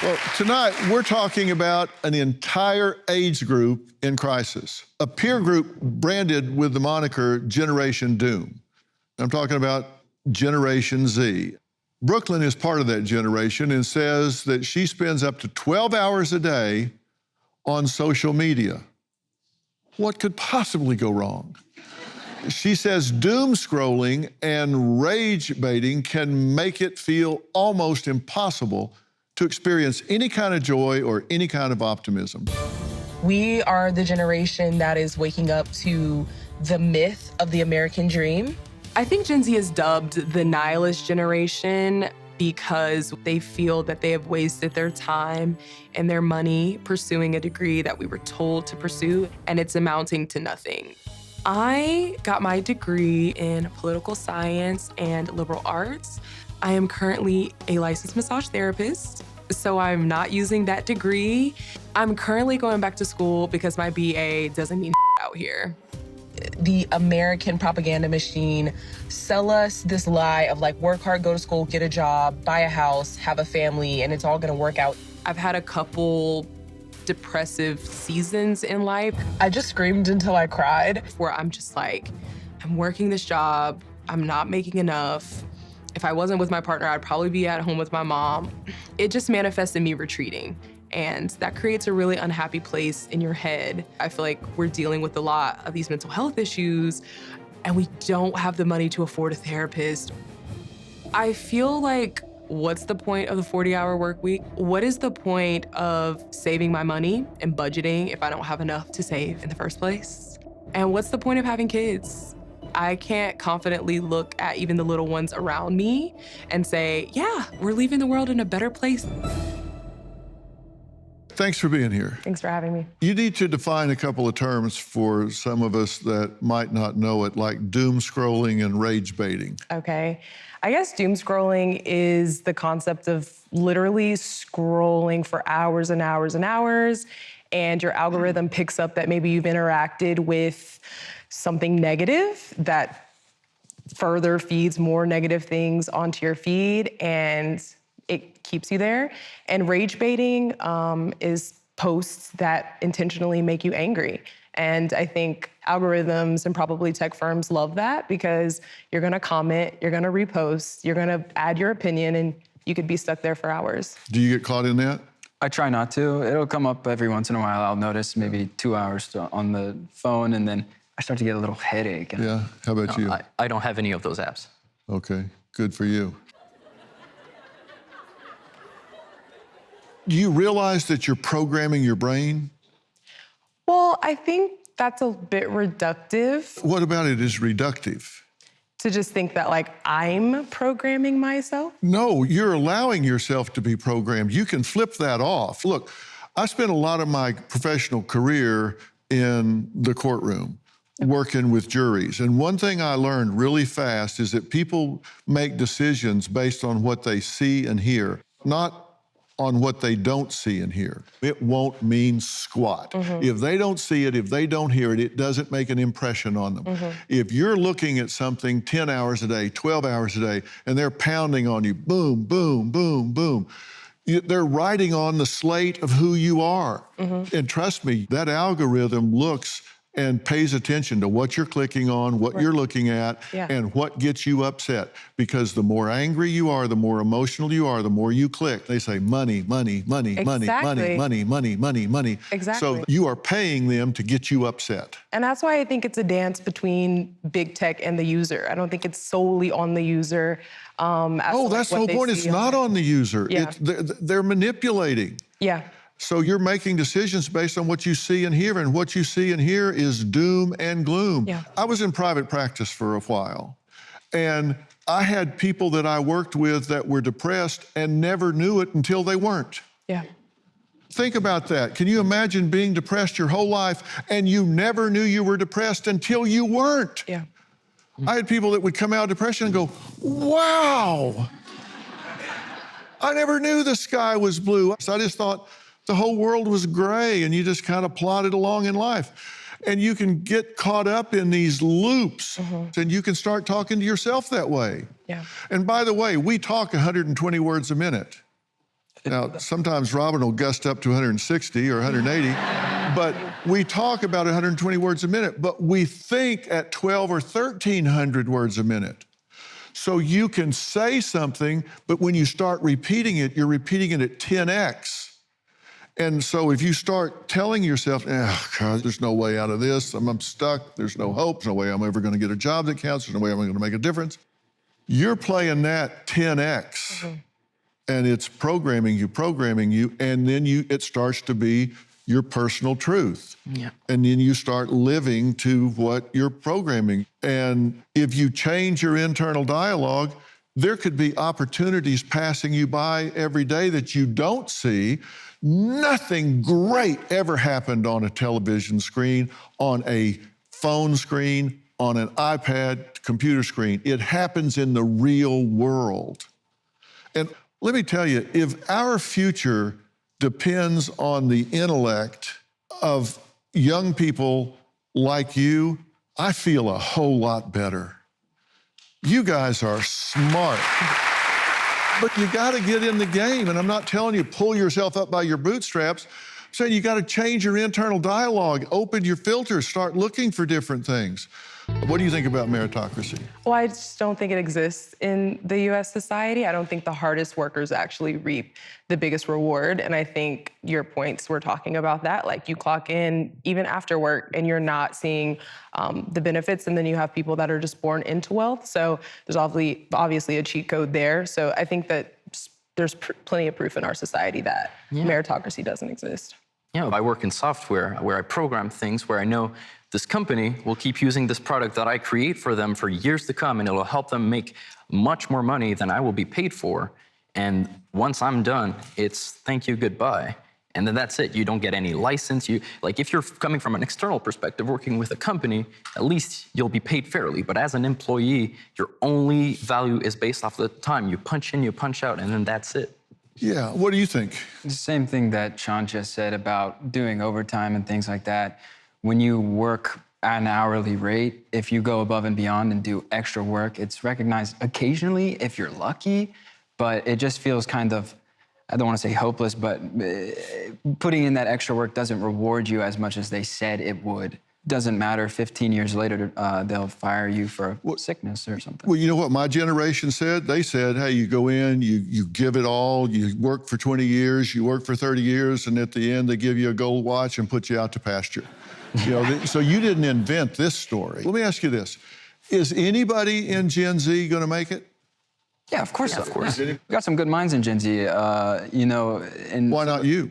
Well, tonight we're talking about an entire age group in crisis, a peer group branded with the moniker Generation Doom. I'm talking about Generation Z. Brooklyn is part of that generation and says that she spends up to 12 hours a day on social media. What could possibly go wrong? She says doom scrolling and rage baiting can make it feel almost impossible to experience any kind of joy or any kind of optimism. We are the generation that is waking up to the myth of the American dream. I think Gen Z is dubbed the nihilist generation because they feel that they have wasted their time and their money pursuing a degree that we were told to pursue, and it's amounting to nothing. I got my degree in political science and liberal arts. I am currently a licensed massage therapist, so I'm not using that degree. I'm currently going back to school because my BA doesn't mean out here. The American propaganda machine sell us this lie of like, work hard, go to school, get a job, buy a house, have a family, and it's all gonna work out. I've had a couple depressive seasons in life. I just screamed until I cried. Where I'm just like, I'm working this job, I'm not making enough. If I wasn't with my partner, I'd probably be at home with my mom. It just manifested me retreating. And that creates a really unhappy place in your head. I feel like we're dealing with a lot of these mental health issues and we don't have the money to afford a therapist. I feel like, what's the point of the 40-hour work week? What is the point of saving my money and budgeting if I don't have enough to save in the first place? And what's the point of having kids? I can't confidently look at even the little ones around me and say, yeah, we're leaving the world in a better place. Thanks for being here. Thanks for having me. You need to define a couple of terms for some of us that might not know it, like doom scrolling and rage baiting. Okay. I guess doom scrolling is the concept of literally scrolling for hours and hours and hours, and your algorithm picks up that maybe you've interacted with something negative that further feeds more negative things onto your feed, and it keeps you there. And rage baiting is posts that intentionally make you angry. And I think algorithms and probably tech firms love that because you're gonna comment, you're gonna repost, you're gonna add your opinion, and you could be stuck there for hours. Do you get caught in that? I try not to. It'll come up every once in a while. I'll notice maybe 2 hours on the phone, and then I start to get a little headache. Yeah, how about you? I don't have any of those apps. Okay, good for you. Do you realize that you're programming your brain? Well, I think that's a bit reductive. What about it is reductive? To just think that like I'm programming myself? No, you're allowing yourself to be programmed. You can flip that off. Look, I spent a lot of my professional career in the courtroom, working with juries. And one thing I learned really fast is that people make decisions based on what they see and hear, not on what they don't see and hear. It won't mean squat. If they don't see it, if they don't hear it, it doesn't make an impression on them. If you're looking at something 10 hours a day, 12 hours a day, and they're pounding on you, boom, boom, boom, boom, they're writing on the slate of who you are. And trust me, that algorithm looks and pays attention to what you're clicking on, what you're looking at, and what gets you upset. Because the more angry you are, the more emotional you are, the more you click. They say money, money, money, money, money, money, money, money, money. Exactly. So you are paying them to get you upset. And that's why I think it's a dance between big tech and the user. I don't think it's solely on the user. That's the whole point. It's not on the user. Yeah. They're manipulating. Yeah. So you're making decisions based on what you see and hear, and what you see and hear is doom and gloom. Yeah. I was in private practice for a while, and I had people that I worked with that were depressed and never knew it until they weren't. Yeah. Think about that. Can you imagine being depressed your whole life and you never knew you were depressed until you weren't? Yeah. I had people that would come out of depression and go, wow, I never knew the sky was blue. So I just thought the whole world was gray, and you just kind of plodded along in life. And you can get caught up in these loops, and you can start talking to yourself that way. Yeah. And by the way, we talk 120 words a minute. Now, sometimes Robin will gust up to 160 or 180, but we talk about 120 words a minute, but we think at 12 or 1,300 words a minute. So you can say something, but when you start repeating it, you're repeating it at 10x. And so if you start telling yourself, oh, God, there's no way out of this, I'm stuck, there's no hope, there's no way I'm ever going to get a job that counts, there's no way I'm going to make a difference, you're playing that 10x. And it's programming you, and then it starts to be your personal truth. Yeah. And then you start living to what you're programming. And if you change your internal dialogue, there could be opportunities passing you by every day that you don't see. Nothing great ever happened on a television screen, on a phone screen, on an iPad, computer screen. It happens in the real world. And let me tell you, if our future depends on the intellect of young people like you, I feel a whole lot better. You guys are smart, but you gotta get in the game. And I'm not telling you pull yourself up by your bootstraps. I'm saying you gotta change your internal dialogue, open your filters, start looking for different things. What do you think about meritocracy? Well, I just don't think it exists in the US society. I don't think the hardest workers actually reap the biggest reward. And I think your points were talking about that. Like you clock in even after work and you're not seeing the benefits. And then you have people that are just born into wealth. So there's obviously a cheat code there. So I think that there's plenty of proof in our society that meritocracy doesn't exist. Yeah, I work in software where I program things where I know this company will keep using this product that I create for them for years to come, and it'll help them make much more money than I will be paid for. And once I'm done, it's thank you, goodbye. And then that's it. You don't get any license. Like if you're coming from an external perspective, working with a company, at least you'll be paid fairly. But as an employee, your only value is based off the time. You punch in, you punch out, and then that's it. Yeah, what do you think? The same thing that Sean just said about doing overtime and things like that. When you work at an hourly rate, if you go above and beyond and do extra work, it's recognized occasionally if you're lucky, but it just feels kind of, I don't want to say hopeless, but putting in that extra work doesn't reward you as much as they said it would. Doesn't matter, 15 years later, they'll fire you for sickness or something. Well, you know what my generation said? They said, hey, you go in, you give it all, you work for 20 years, you work for 30 years, and at the end they give you a gold watch and put you out to pasture. You know, so you didn't invent this story. Let me ask you this. Is anybody in Gen Z gonna make it? Yeah, of course. Yeah, of course. We got some good minds in Gen Z, you know. And Why not you?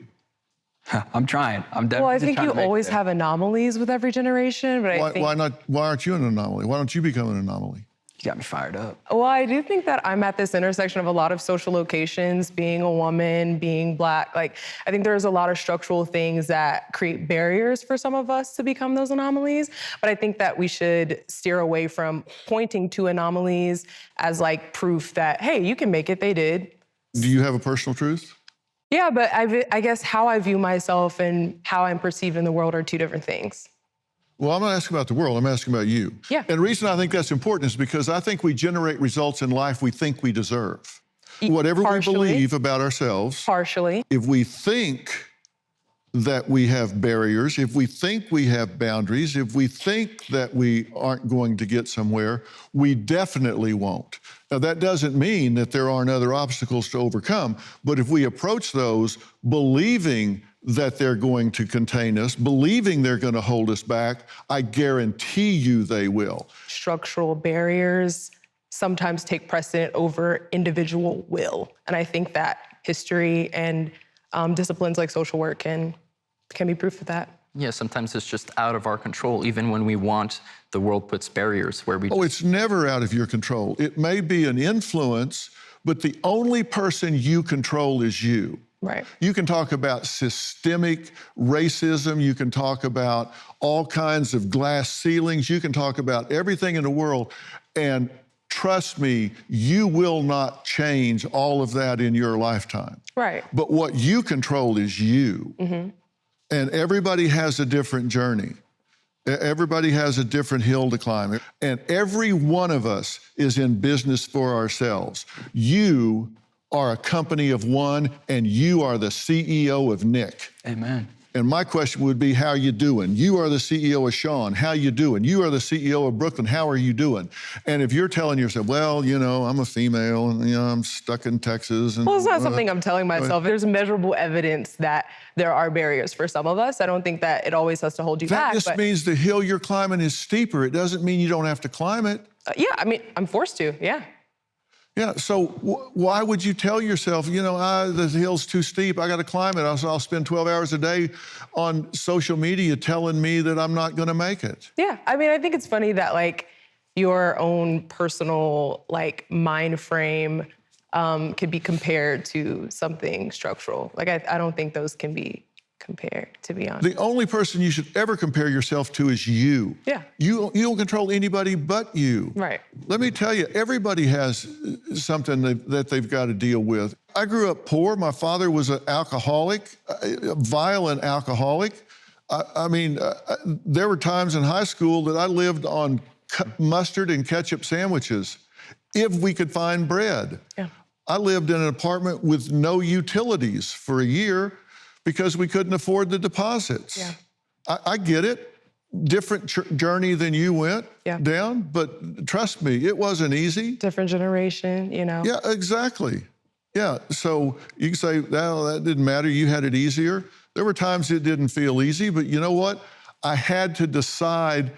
I'm trying. I'm definitely Well, I think trying you to make always it. have anomalies with every generation, but I think... Why aren't you an anomaly? Why don't you become an anomaly? You got me fired up. Well, I do think that I'm at this intersection of a lot of social locations, being a woman, being Black. Like, I think there's a lot of structural things that create barriers for some of us to become those anomalies. But I think that we should steer away from pointing to anomalies as like proof that, hey, you can make it, they did. Do you have a personal truth? Yeah, but I guess how I view myself and how I'm perceived in the world are two different things. Well, I'm not asking about the world, I'm asking about you. Yeah. And the reason I think that's important is because I think we generate results in life we think we deserve. Whatever Partially. we believe about ourselves, Partially. if we think that we have barriers, if we think we have boundaries, if we think that we aren't going to get somewhere, we definitely won't. Now, that doesn't mean that there aren't other obstacles to overcome, but if we approach those believing that they're going to contain us, believing they're going to hold us back, I guarantee you they will. Structural barriers sometimes take precedent over individual will. And I think that history and disciplines like social work can be proof of that. Yeah, sometimes it's just out of our control. Even when we want, the world puts barriers where we Oh, it's never out of your control. It may be an influence, but the only person you control is you. Right. You can talk about systemic racism. You can talk about all kinds of glass ceilings. You can talk about everything in the world. And trust me, you will not change all of that in your lifetime. Right. But what you control is you. Mm-hmm. And everybody has a different journey. Everybody has a different hill to climb. And every one of us is in business for ourselves. You are a company of one, and you are the CEO of Nick. Amen. And my question would be, how you doing? You are the CEO of Sean. How you doing? You are the CEO of Brooklyn. How are you doing? And if you're telling yourself, well, you know, I'm a female, and you know, I'm stuck in Texas. And, Well, it's not something I'm telling myself. There's measurable evidence that there are barriers for some of us. I don't think that it always has to hold you that back. just means the hill you're climbing is steeper. It doesn't mean you don't have to climb it. Yeah, I mean, I'm forced to, yeah. Yeah, so why would you tell yourself, you know, the hill's too steep, I gotta climb it. I'll spend 12 hours a day on social media telling me that I'm not gonna make it. Yeah, I mean, I think it's funny that like your own personal like mind frame could be compared to something structural. Like I don't think those can be compared, to be honest. The only person you should ever compare yourself to is you. Yeah. You don't control anybody but you. Right. Let me tell you, everybody has something that they've got to deal with. I grew up poor. My father was an alcoholic, a violent alcoholic. I mean, there were times in high school that I lived on mustard and ketchup sandwiches if we could find bread. Yeah. I lived in an apartment with no utilities for a year because we couldn't afford the deposits. Yeah. I get it. Different journey than you went down, but trust me, it wasn't easy. Different generation, you know? Yeah, exactly. Yeah, so you can say, well, that didn't matter, you had it easier. There were times it didn't feel easy, but you know what? I had to decide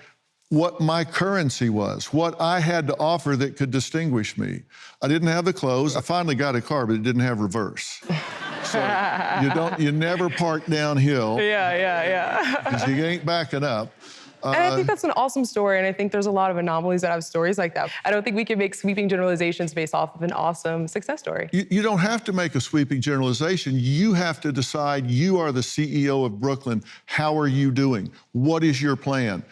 what my currency was, what I had to offer that could distinguish me. I didn't have the clothes. I finally got a car, but it didn't have reverse. So you never park downhill. Yeah. Because you ain't backing up. And I think that's an awesome story, and I think there's a lot of anomalies that have stories like that. I don't think we can make sweeping generalizations based off of an awesome success story. You don't have to make a sweeping generalization. You have to decide you are the CEO of Brooklyn. How are you doing? What is your plan?